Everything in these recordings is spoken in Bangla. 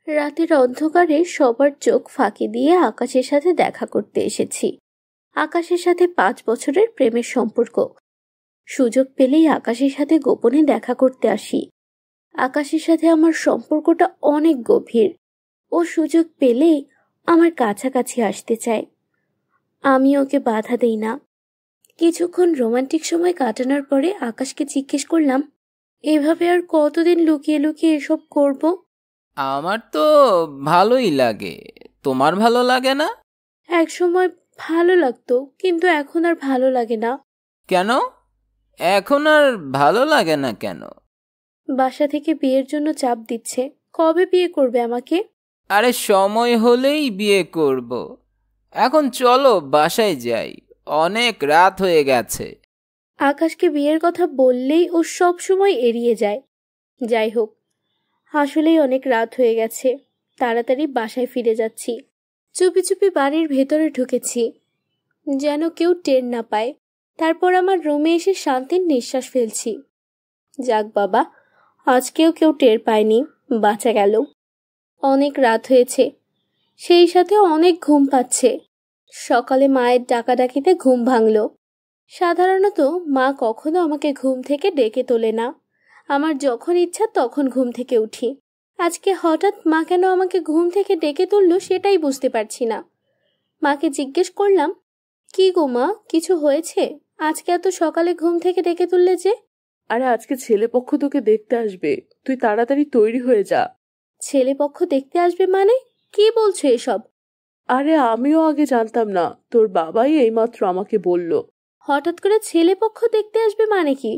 রাতের অন্ধকারে সবার চোখ ফাঁকি দিয়ে আকাশের সাথে দেখা করতে এসেছি। আকাশের সাথে 5 বছরের প্রেমের সম্পর্ক। সুযোগ পেলেই আকাশের সাথে গোপনে দেখা করতে আসি। আকাশের সাথে আমার সম্পর্কটা অনেক গভীর। ও সুযোগ পেলেই আমার কাছাকাছি আসতে চায়। আমি ওকে বাধা দেই না। কিছুক্ষণ রোমান্টিক সময় কাটানোর পরে আকাশকে জিজ্ঞেস করলাম, এভাবে আর কতদিন লুকিয়ে লুকিয়ে এসব করব? আমার তো ভালোই লাগে, তোমার ভালো লাগে না? এক সময় ভালো লাগতো, কিন্তু এখন আর ভালো লাগে না। কেন? এখন আর ভালো লাগে না কেন? বাসা থেকে বিয়ের জন্য চাপ দিচ্ছে। কবে বিয়ে করবে আমাকে? আরে সময় হলেই বিয়ে করব। এখন চলো বাসায় যাই, অনেক রাত হয়ে গেছে। আকাশকে বিয়ের কথা বললেই ও সব সময় এড়িয়ে যায়। যাই হোক, আসলেই অনেক রাত হয়ে গেছে। তাড়াতাড়ি বাসায় ফিরে যাচ্ছি। চুপি চুপি বাড়ির ভেতরে ঢুকেছি, যেন কেউ টের না পায়। তারপর আমার রুমে এসে শান্তির নিঃশ্বাস ফেলছি। যাক বাবা, আজকেও কেউ টের পায়নি, বাঁচা গেল। অনেক রাত হয়েছে, সেই সাথে অনেক ঘুম পাচ্ছে। সকালে মায়ের ডাকাডাকিতে ঘুম ভাঙল। সাধারণত মা কখনো আমাকে ঘুম থেকে ডেকে তোলে না। আমার যখন ইচ্ছা তখন ঘুম থেকে উঠি। আজকে হঠাৎ মা কেন আমাকে ঘুম থেকে ডেকে তুললো সেটাই বুঝতে পারছি না। মাকে জিজ্ঞেস করলাম, কি গো মা, কিছু হয়েছে? আজকে এত সকালে ঘুম থেকে ডেকে তুললে যে? আরে আজকে ছেলেপক্ষ তোকে দেখতে আসবে, তুই তাড়াতাড়ি তৈরি হয়ে যা। ছেলেপক্ষ দেখতে আসবে মানে? কি বলছো এসব? আরে আমিও আগে জানতাম না, তোর বাবাই এইমাত্র আমাকে বলল। হঠাৎ করে ছেলেপক্ষ দেখতে আসবে মানে কি?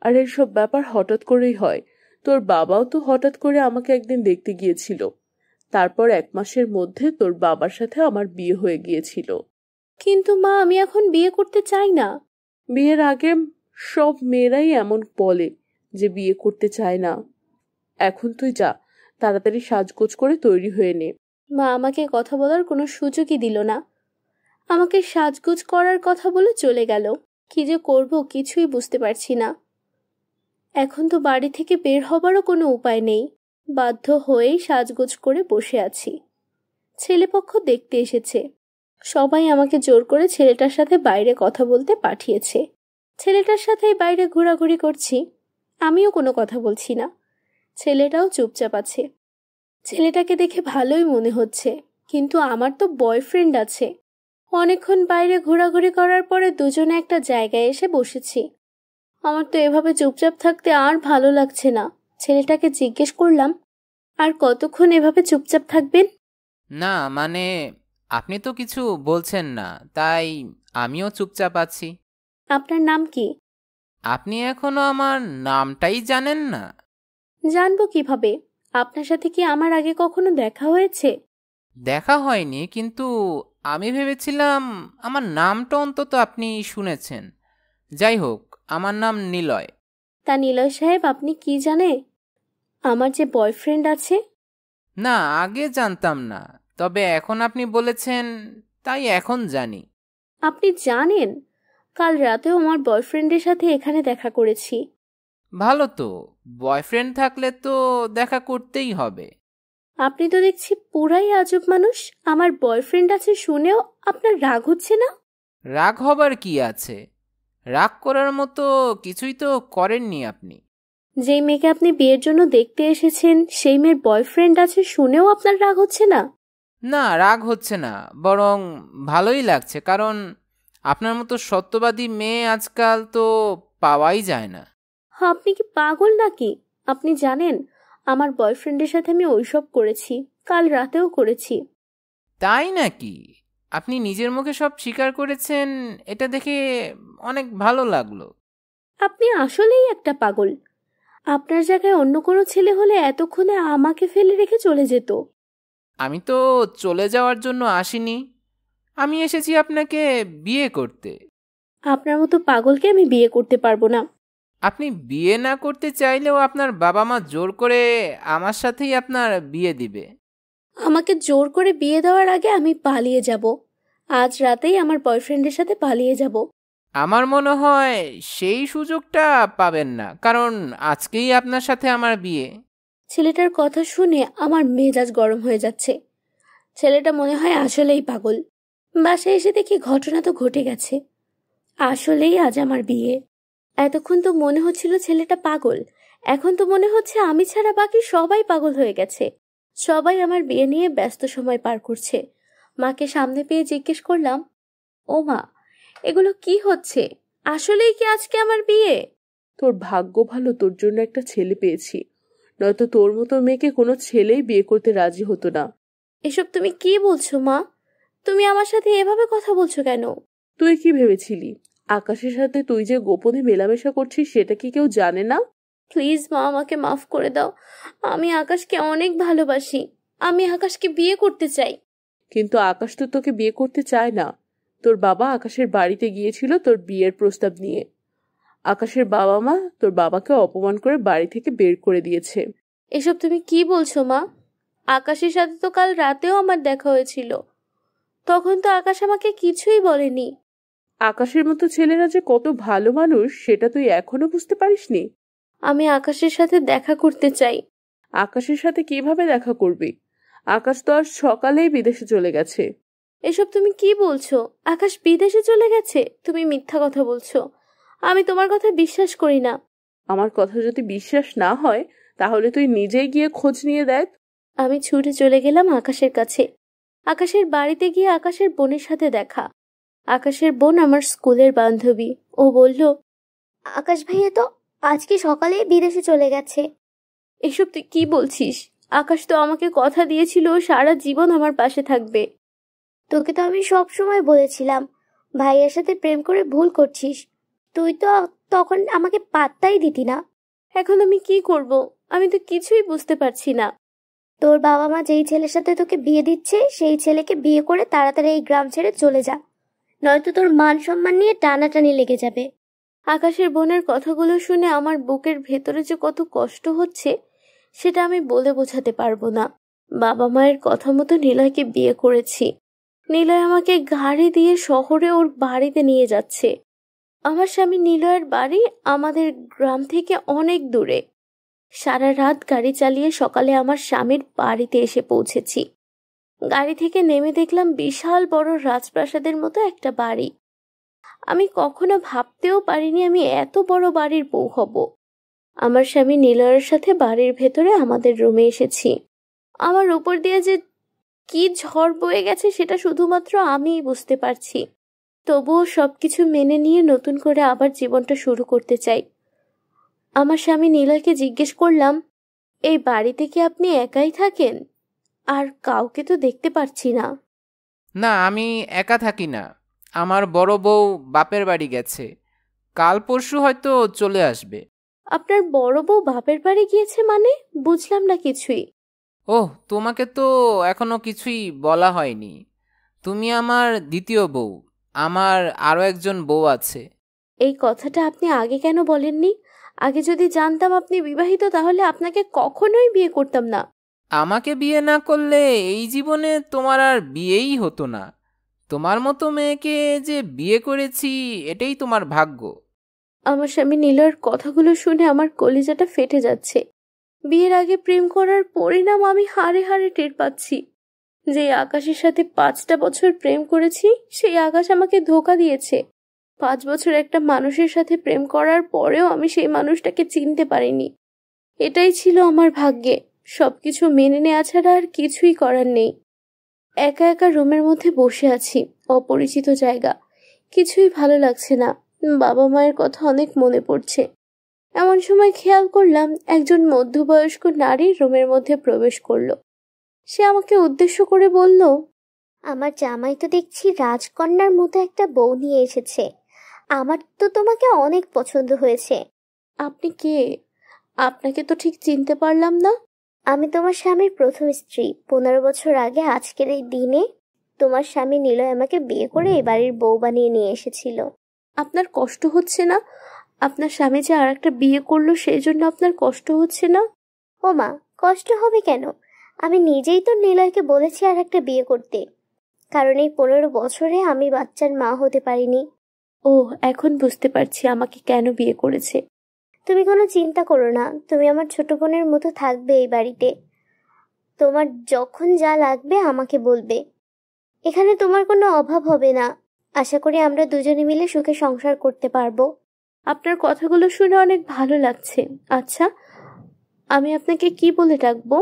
আর এসব ব্যাপার হঠাৎ করেই হয়। তোর বাবাও তো হঠাৎ করে আমাকে একদিন দেখতে গিয়েছিল। তারপর 1 মাসের মধ্যে তোর বাবার সাথে আমার বিয়ে হয়ে গিয়েছিল। কিন্তু মা, আমি এখন বিয়ে করতে চাই না। বিয়ের আগে সব মেয়েরাই এমন বলে যে বিয়ে করতে চায় না। এখন তুই যা, তাড়াতাড়ি সাজগোজ করে তৈরি হয়ে নে। মা আমাকে কথা বলার কোনো সুযোগই দিল না। আমাকে সাজগোজ করার কথা বলে চলে গেল। কি যে করব কিছুই বুঝতে পারছি না। এখন তো বাড়ি থেকে বের হবারও কোনো উপায় নেই। বাধ্য হয়েই সাজগোজ করে বসে আছি। ছেলেপক্ষ দেখতে এসেছে। সবাই আমাকে জোর করে ছেলেটার সাথে বাইরে কথা বলতে পাঠিয়েছে। ছেলেটার সাথেই বাইরে ঘোরাঘুরি করছি। আমিও কোনো কথা বলছি না। ছেলেটাও চুপচাপ আছে। ছেলেটাকে দেখে ভালোই মনে হচ্ছে, কিন্তু আমার তো বয়ফ্রেন্ড আছে। অনেকক্ষণ বাইরে ঘোরাঘুরি করার পরে দুজনে একটা জায়গায় এসে বসেছি। আমার তো এভাবে চুপচাপ থাকতে আর ভালো লাগছে না। ছেলেটাকে জিজ্ঞেস করলাম, আর কতক্ষণ এভাবে চুপচাপ থাকবেন? না মানে, আপনি তো কিছু বলছেন না, তাই আমিও চুপচাপ আছি। আপনার নাম কি? আপনি এখনো আমার নামটাই জানেন না? জানবো কিভাবে? আপনার সাথে কি আমার আগে কখনো দেখা হয়েছে? দেখা হয়নি, কিন্তু আমি ভেবেছিলাম আমার নামটা অন্তত আপনি শুনেছেন। যাই হোক, আমার নাম নিলয়। তা নিলয় সাহেব, আপনি কি জানে আমার যে বয়ফ্রেন্ড আছে? না, আগে জানতাম না, তবে এখন আপনি বলেছেন তাই এখন জানি। আপনি জানেন? কাল রাতেও আমার বয়ফ্রেন্ডের সাথে এখানে দেখা করেছি। ভালো তো, বয়ফ্রেন্ড থাকলে তো দেখা করতেই হবে। আপনি তো দেখছি পুরাই আজব মানুষ। আমার বয়ফ্রেন্ড আছে শুনেও আপনার রাগ হচ্ছে না? রাগ হবার কি আছে? রাগ করার মতো কিছুই তো করেননি আপনি। যেই মেয়েকে আপনি বিয়ের জন্য দেখতে এসেছেন সেই মেয়ের বয়ফ্রেন্ড আছে শুনেও আপনার রাগ হচ্ছে না? না, রাগ হচ্ছে না, বরং ভালোই লাগছে, কারণ আপনার মতো সত্যবাদী মেয়ে আজকাল তো পাওয়াই যায় না। আপনি কি পাগল নাকি? আপনি জানেন আমার বয়ফ্রেন্ডের সাথে আমি ওইসব করেছি, কাল রাতেও করেছি। তাই নাকি? আপনি নিজের মুখে সব স্বীকার করেছেন, এটা দেখে অনেক ভালো লাগলো। আপনি আসলেই একটা পাগল। আপনার জায়গায় অন্য কোনো ছেলে হলে এতক্ষণে আমাকে ফেলে রেখে চলে যেত। আমি তো চলে যাওয়ার জন্য আসিনি, আমি এসেছি আপনাকে বিয়ে করতে। আপনার মতো পাগলকে আমি বিয়ে করতে পারবো না। আপনি বিয়ে না করতে চাইলেও আপনার বাবা মা জোর করে আমার সাথেই আপনার বিয়ে দিবে। আমাকে জোর করে বিয়ে দেওয়ার আগে আমি পালিয়ে যাব। আজ রাতেই আমার বয়ফ্রেন্ডের সাথে পালিয়ে যাব। আমার মনে হয় সেই সুযোগটা পাবেন না, কারণ আজকেই আপনার সাথে আমার বিয়ে। ছেলেটার কথা শুনে আমার মেজাজ গরম হয়ে যাচ্ছে। ছেলেটা মনে হয় আসলেই পাগল। বাসায় এসে দেখি ঘটনা তো ঘটে গেছে। আসলেই আজ আমার বিয়ে। এতক্ষণ তো মনে হচ্ছিল ছেলেটা পাগল, এখন তো মনে হচ্ছে আমি ছাড়া বাকি সবাই পাগল হয়ে গেছে। সবাই আমার বিয়ে নিয়ে ব্যস্ত সময় পার করছে। মাকে সামনে পেয়ে জিজ্ঞেস করলাম, ও মা, এগুলো কি হচ্ছে? আসলেই কি আজকে আমার বিয়ে? তোর ভাগ্য ভালো, তোর জন্য একটা ছেলে পেয়েছি, নয়তো তোর মতো মেয়েকে কোনো ছেলেই বিয়ে করতে রাজি হতো না। এসব তুমি কি বলছো মা? তুমি আমার সাথে এভাবে কথা বলছো কেন? তুই কি ভেবেছিলি আকাশের সাথে তুই যে গোপনে মেলামেশা করছিস সেটা কি কেউ জানে না? প্লিজ মা, আমাকে মাফ করে দাও। আমি আকাশকে অনেক ভালোবাসি। আমি আকাশকে বিয়ে করতে চাই। কিন্তু আকাশ তো তোকে বিয়ে করতে চায় না। তোর বাবা আকাশের বাড়িতে গিয়েছিল তোর বিয়ের প্রস্তাব নিয়ে। আকাশের বাবা মা তোর বাবাকে অপমান করে বাড়ি থেকে বের করে দিয়েছে। এসব তুমি কি বলছো মা? আকাশের সাথে তো কাল রাতেও আমার দেখা হয়েছিল। তখন তো আকাশ আমাকে কিছুই বলেনি। আকাশের মতো ছেলেরা যে কত ভালো মানুষ সেটা তুই এখনো বুঝতে পারিসনি? আমি আকাশের সাথে দেখা করতে চাই। আকাশের সাথে কিভাবে দেখা করবি? আকাশ তো আজ সকালেই বিদেশে চলে গেছে। এসব তুমি কি বলছো? আকাশ বিদেশে চলে গেছে? তুমি মিথ্যা কথা বলছো। আমি তোমার কথা বিশ্বাস করি না। আমার কথা যদি বিশ্বাস না হয় তাহলে তুই নিজেই গিয়ে খোঁজ নিয়ে দেখ। আমি ছুটে চলে গেলাম আকাশের কাছে। আকাশের বাড়িতে গিয়ে আকাশের বোনের সাথে দেখা। আকাশের বোন আমার স্কুলের বান্ধবী। ও বলল, আকাশ ভাইয়া তো আজকে সকালেই বিদেশে চলে গেছে। এসব তুই কি বলছিস? আকাশ তো আমাকে কথা দিয়েছিল ও সারা জীবন আমার পাশে থাকবে। তোকে তো আমি সব সময় বলেছিলাম ভাইয়ার সাথে প্রেম করে ভুল করছিস। তুই তো তখন আমাকে পাত্তাই দিতি না। এখন আমি কি করব? আমি তো কিছুই বুঝতে পারছি না। তোর বাবা মা যেই ছেলের সাথে তোকে বিয়ে দিচ্ছে সেই ছেলেকে বিয়ে করে তাড়াতাড়ি এই গ্রাম ছেড়ে চলে যা, নয়তো তোর মান সম্মান নিয়ে টানাটানি লেগে যাবে। আকাশের বোনের কথাগুলো শুনে আমার বুকের ভেতরে যে কত কষ্ট হচ্ছে সেটা আমি বলে বোঝাতে পারবো না। বাবা মায়ের কথা মতো নিলয়কে বিয়ে করেছি। নিলয় আমাকে গাড়ি দিয়ে শহরে ওর বাড়িতে নিয়ে যাচ্ছে। আমার স্বামী নিলয়ের বাড়ি আমাদের গ্রাম থেকে অনেক দূরে। সারা রাত গাড়ি চালিয়ে সকালে আমার স্বামীর বাড়িতে এসে পৌঁছেছি। গাড়ি থেকে নেমে দেখলাম বিশাল বড় রাজপ্রাসাদের মতো একটা বাড়ি। আমি কখনো ভাবতেও পারিনি আমি এত বড় বাড়ির বউ হব। আমার স্বামী নিলয়ের সাথে বাড়ির ভেতরে আমাদের রুমে এসেছি। আমার উপর দিয়ে যে কি ঝড় বয়ে গেছে সেটা শুধুমাত্র আমিই বুঝতে পারছি। তবুও সবকিছু মেনে নিয়ে নতুন করে আবার জীবনটা শুরু করতে চাই। আমার স্বামী নিলয়কে জিজ্ঞেস করলাম, এই বাড়িতে কি আপনি একাই থাকেন? আর কাউকে তো দেখতে পাচ্ছি না। না, আমি একা থাকি না। আমার বড় বউ বাপের বাড়ি গেছে, কাল পরশু হয়তো চলে আসবে। আপনার বড় বউ বাপের বাড়ি গিয়েছে মানে? বুঝলাম না কিছুই। ওহ, তোমাকে তো এখনো কিছুই বলা হয়নি। তুমি আমার দ্বিতীয় বউ। আমার আরও একজন বউ আছে। এই কথাটা আপনি আগে কেন বলেননি? আগে যদি জানতাম আপনি বিবাহিত তাহলে আপনাকে কখনোই বিয়ে করতাম না। আমাকে বিয়ে না করলে এই জীবনে তোমার আর বিয়েই হতো না। তোমার মতো মেয়েকে যে বিয়ে করেছি এটাই তোমার ভাগ্য। আমার স্বামী নিলয়ের কথাগুলো শুনে আমার কলিজাটা ফেটে যাচ্ছে। বিয়ের আগে প্রেম করার পরিণাম আমি হাড়ে হাড়ে টের পাচ্ছি। যে আকাশের সাথে 5টা বছর প্রেম করেছি সেই আকাশ আমাকে ধোঁকা দিয়েছে। 5 বছর একটা মানুষের সাথে প্রেম করার পরেও আমি সেই মানুষটাকে চিনতে পারিনি। এটাই ছিল আমার ভাগ্যে। সবকিছু মেনে নেওয়া ছাড়া আর কিছুই করার নেই। একা একা রুমের মধ্যে বসে আছি, অপরিচিত জায়গা, কিছুই ভালো লাগছে না। বাবা মায়ের কথা অনেক মনে পড়ছে। এমন সময় খেয়াল করলাম একজন মধ্যবয়স্ক নারী রুমের মধ্যে প্রবেশ করলো। সে আমাকে উদ্দেশ্য করে বলল, আমার জামাই তো দেখছি রাজকন্যার মতো একটা বউ নিয়ে এসেছে। আমার তো তোমাকে অনেক পছন্দ হয়েছে। আপনি কে? আপনাকে তো ঠিক চিনতে পারলাম না। আমি তোমার স্বামীর প্রথম স্ত্রী। 15 বছর আগে আজকের এই দিনে তোমার স্বামী নিলয় আমাকে বিয়ে করে এ বাড়ির বউ বানিয়ে নিয়ে এসেছিল। আপনার কষ্ট হচ্ছে না? আপনার স্বামী যে আর একটা বিয়ে করলো সেই জন্য আপনার কষ্ট হচ্ছে না? ও মা, কষ্ট হবে কেন? আমি নিজেই তো নিলয়কে বলেছি আর একটা বিয়ে করতে, কারণ এই 15 বছরে আমি বাচ্চার মা হতে পারিনি। ও, এখন বুঝতে পারছি আমাকে কেন বিয়ে করেছে। তুমি কোনো চিন্তা করো না, তুমি আমার ছোট বোনের মতো থাকবে এই বাড়িতে। তোমার যখন যা লাগবে আমাকে বলবে। এখানে তোমার কোনো অভাব হবে না। আশা করি আমরা দুজনে মিলে সুখে সংসার করতে পারবো। আপনার কথাগুলো শুনে অনেক ভালো লাগছে। আচ্ছা, আমি আপনাকে কি বলে ডাকবো?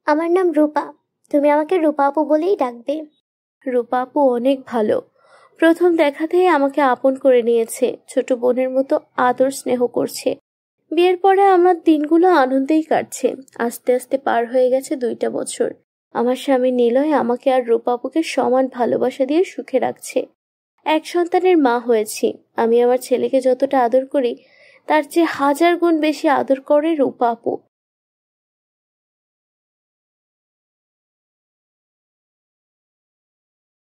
আমার নাম রূপা, তুমি আমাকে রূপা আপু বলেই ডাকবে। রূপা আপু অনেক ভালো। প্রথম দেখাতেই আমাকে আপন করে নিয়েছে, ছোট বোনের মতো আদর স্নেহ করছে। বিয়ের পরে আমার দিনগুলো আনন্দেই কাটছে। আস্তে আস্তে পার হয়ে গেছে 2টা বছর। আমার স্বামী নিলয় আমাকে আর রূপা আপুকে সমান ভালোবাসা দিয়ে সুখে রাখছে। এক সন্তানের মা হয়েছি। আমি আমার ছেলেকে যতটা আদর করি তার চেয়ে 1000 গুণ বেশি আদর করে রূপা আপু।